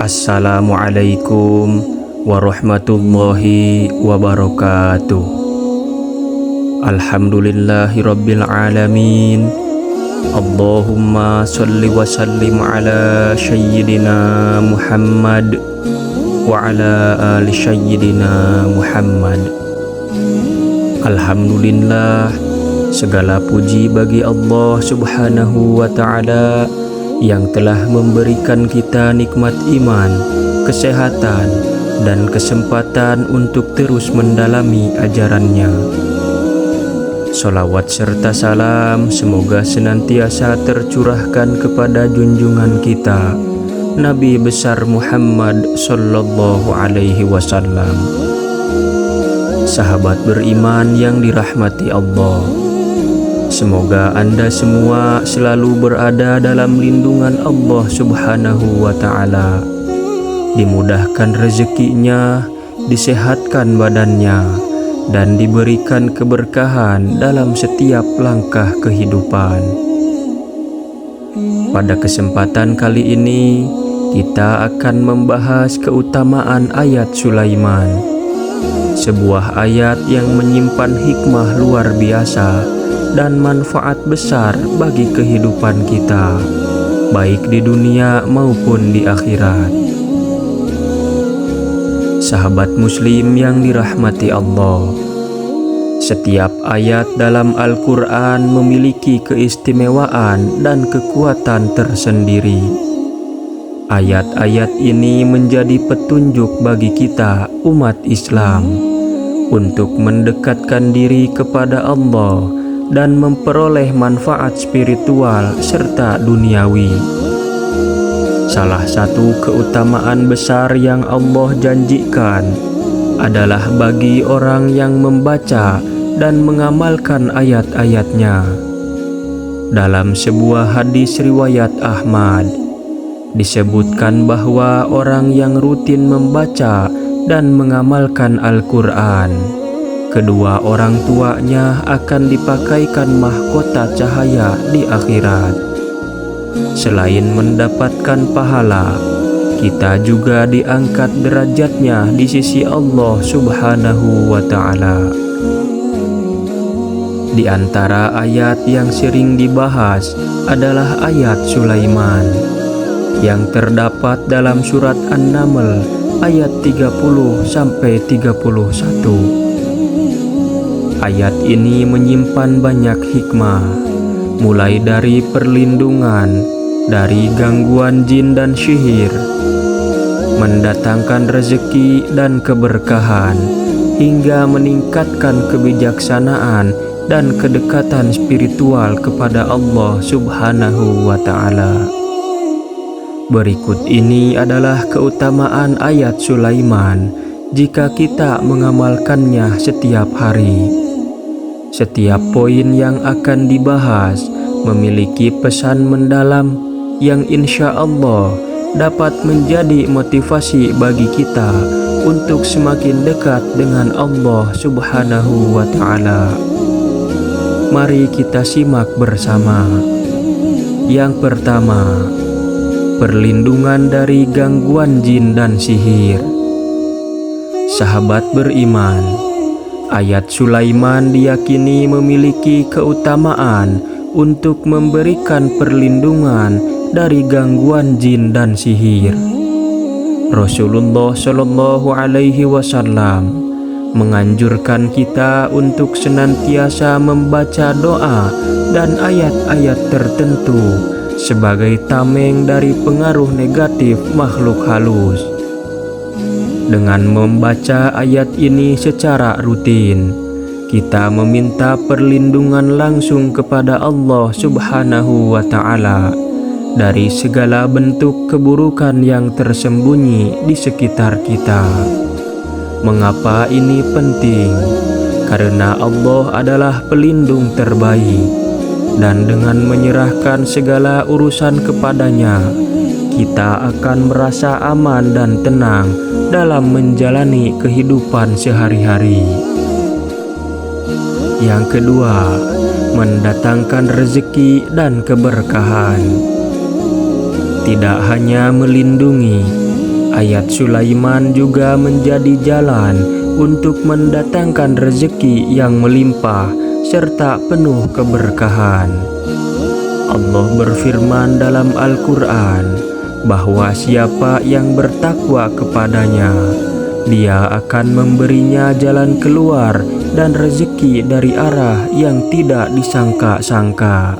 Assalamualaikum warahmatullahi wabarakatuh. Alhamdulillahirabbil alamin. Allahumma shalli wa sallim ala sayyidina Muhammad wa ala ali sayyidina Muhammad. Alhamdulillah, segala puji bagi Allah Subhanahu wa ta'ala yang telah memberikan kita nikmat iman, kesehatan, dan kesempatan untuk terus mendalami ajarannya. Sholawat serta salam semoga senantiasa tercurahkan kepada junjungan kita, Nabi besar Muhammad sallallahu alaihi wasallam. Sahabat beriman yang dirahmati Allah, semoga Anda semua selalu berada dalam lindungan Allah Subhanahu wa ta'ala, dimudahkan rezekinya, disehatkan badannya, dan diberikan keberkahan dalam setiap langkah kehidupan. Pada kesempatan kali ini, kita akan membahas keutamaan ayat Sulaiman, sebuah ayat yang menyimpan hikmah luar biasa dan manfaat besar bagi kehidupan kita, baik di dunia maupun di akhirat. Sahabat muslim yang dirahmati Allah, setiap ayat dalam Al-Quran memiliki keistimewaan dan kekuatan tersendiri. Ayat-ayat ini menjadi petunjuk bagi kita umat Islam untuk mendekatkan diri kepada Allah dan memperoleh manfaat spiritual serta duniawi. Salah satu keutamaan besar yang Allah janjikan adalah bagi orang yang membaca dan mengamalkan ayat-ayatnya. Dalam sebuah hadis riwayat Ahmad, disebutkan bahwa orang yang rutin membaca dan mengamalkan Al-Quran, kedua orang tuanya akan dipakaikan mahkota cahaya di akhirat. Selain mendapatkan pahala, kita juga diangkat derajatnya di sisi Allah Subhanahu wa ta'ala. Di antara ayat yang sering dibahas adalah ayat Sulaiman yang terdapat dalam surat An-Naml ayat 30-31. Ayat ini menyimpan banyak hikmah, mulai dari perlindungan dari gangguan jin dan sihir, mendatangkan rezeki dan keberkahan, hingga meningkatkan kebijaksanaan dan kedekatan spiritual kepada Allah Subhanahu wa ta'ala. Berikut ini adalah keutamaan ayat Sulaiman jika kita mengamalkannya setiap hari. Setiap poin yang akan dibahas memiliki pesan mendalam yang insya Allah dapat menjadi motivasi bagi kita untuk semakin dekat dengan Allah Subhanahu wa ta'ala. Mari kita simak bersama. Yang pertama, perlindungan dari gangguan jin dan sihir. Sahabat beriman, ayat Sulaiman diyakini memiliki keutamaan untuk memberikan perlindungan dari gangguan jin dan sihir. Rasulullah Shallallahu Alaihi Wasallam menganjurkan kita untuk senantiasa membaca doa dan ayat-ayat tertentu sebagai tameng dari pengaruh negatif makhluk halus. Dengan membaca ayat ini secara rutin, kita meminta perlindungan langsung kepada Allah Subhanahu wa ta'ala dari segala bentuk keburukan yang tersembunyi di sekitar kita. Mengapa ini penting? Karena Allah adalah pelindung terbaik. dan dengan menyerahkan segala urusan kepadanya, kita akan merasa aman dan tenang dalam menjalani kehidupan sehari-hari. Yang kedua, mendatangkan rezeki dan keberkahan. Tidak hanya melindungi, ayat Sulaiman juga menjadi jalan untuk mendatangkan rezeki yang melimpah serta penuh keberkahan. Allah berfirman dalam Al-Quran bahwa siapa yang bertakwa kepadanya, Dia akan memberinya jalan keluar dan rezeki dari arah yang tidak disangka-sangka.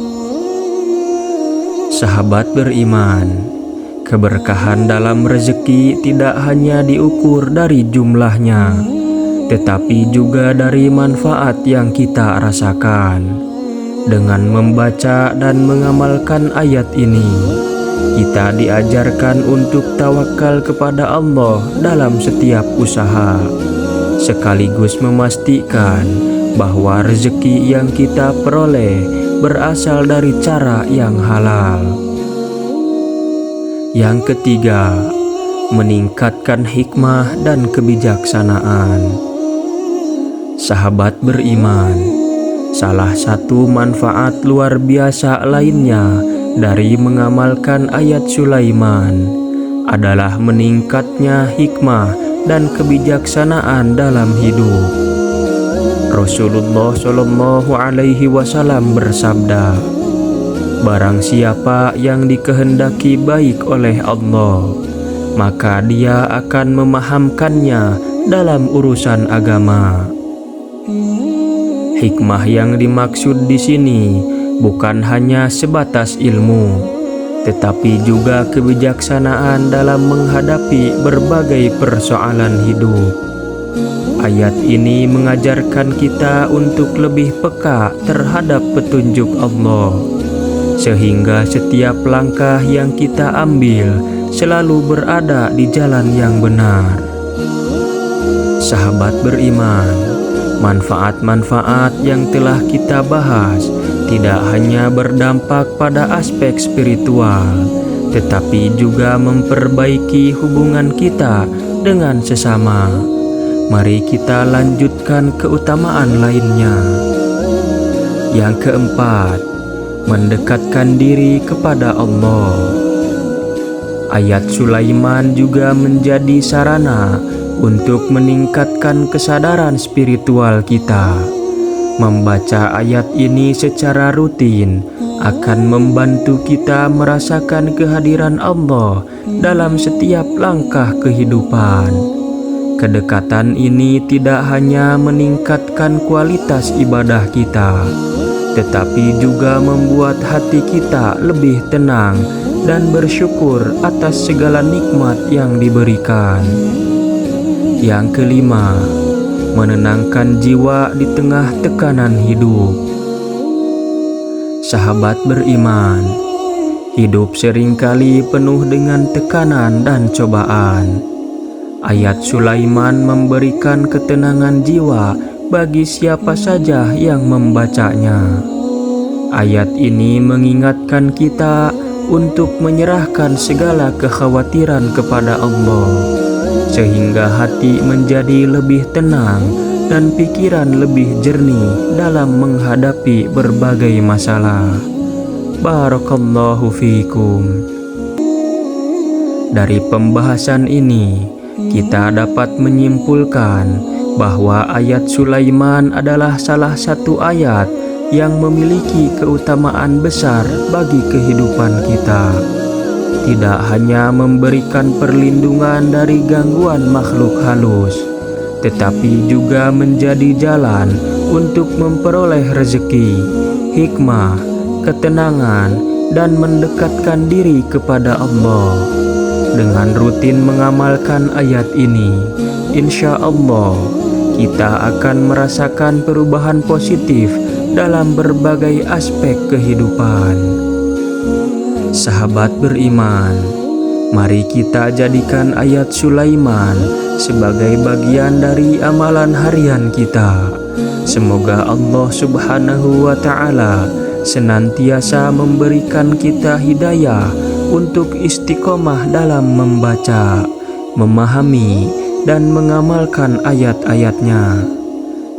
Sahabat beriman, keberkahan dalam rezeki tidak hanya diukur dari jumlahnya, tetapi juga dari manfaat yang kita rasakan. Dengan membaca dan mengamalkan ayat ini, kita diajarkan untuk tawakal kepada Allah dalam setiap usaha, sekaligus memastikan bahwa rezeki yang kita peroleh berasal dari cara yang halal. Yang ketiga, meningkatkan hikmah dan kebijaksanaan. Sahabat beriman, salah satu manfaat luar biasa lainnya dari mengamalkan ayat Sulaiman adalah meningkatnya hikmah dan kebijaksanaan dalam hidup. Rasulullah Shallallahu Alaihi Wasallam bersabda, "Barang siapa yang dikehendaki baik oleh Allah, maka Dia akan memahamkannya dalam urusan agama." Hikmah yang dimaksud di sini bukan hanya sebatas ilmu, tetapi juga kebijaksanaan dalam menghadapi berbagai persoalan hidup. Ayat ini mengajarkan kita untuk lebih peka terhadap petunjuk Allah, sehingga setiap langkah yang kita ambil selalu berada di jalan yang benar. Sahabat beriman, manfaat-manfaat yang telah kita bahas tidak hanya berdampak pada aspek spiritual, tetapi juga memperbaiki hubungan kita dengan sesama. Mari kita lanjutkan keutamaan lainnya. Yang keempat, mendekatkan diri kepada Allah. Ayat Sulaiman juga menjadi sarana untuk meningkatkan kesadaran spiritual kita. Membaca ayat ini secara rutin akan membantu kita merasakan kehadiran Allah dalam setiap langkah kehidupan. Kedekatan ini tidak hanya meningkatkan kualitas ibadah kita, tetapi juga membuat hati kita lebih tenang dan bersyukur atas segala nikmat yang diberikan. Yang kelima, menenangkan jiwa di tengah tekanan hidup. Sahabat beriman, hidup seringkali penuh dengan tekanan dan cobaan. Ayat Sulaiman memberikan ketenangan jiwa bagi siapa saja yang membacanya. Ayat ini mengingatkan kita untuk menyerahkan segala kekhawatiran kepada Allah, sehingga hati menjadi lebih tenang dan pikiran lebih jernih dalam menghadapi berbagai masalah. Barakallahu fiikum. Dari pembahasan ini, kita dapat menyimpulkan bahwa ayat Sulaiman adalah salah satu ayat yang memiliki keutamaan besar bagi kehidupan kita. Tidak hanya memberikan perlindungan dari gangguan makhluk halus, tetapi juga menjadi jalan untuk memperoleh rezeki, hikmah, ketenangan, dan mendekatkan diri kepada Allah. Dengan rutin mengamalkan ayat ini, insya Allah kita akan merasakan perubahan positif dalam berbagai aspek kehidupan. Sahabat beriman, mari kita jadikan ayat Sulaiman sebagai bagian dari amalan harian kita. Semoga Allah Subhanahu wa Ta'ala senantiasa memberikan kita hidayah untuk istiqomah dalam membaca, memahami, dan mengamalkan ayat-ayatnya.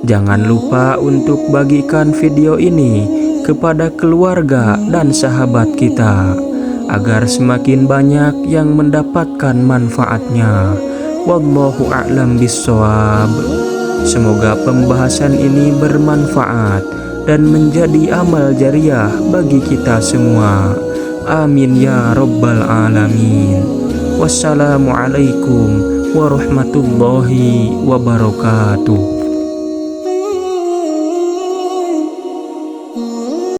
Jangan lupa untuk bagikan video ini kepada keluarga dan sahabat kita, agar semakin banyak yang mendapatkan manfaatnya. Wallahu a'lam bishawab. Semoga pembahasan ini bermanfaat dan menjadi amal jariah bagi kita semua. Amin ya rabbal alamin. Wassalamualaikum warahmatullahi wabarakatuh.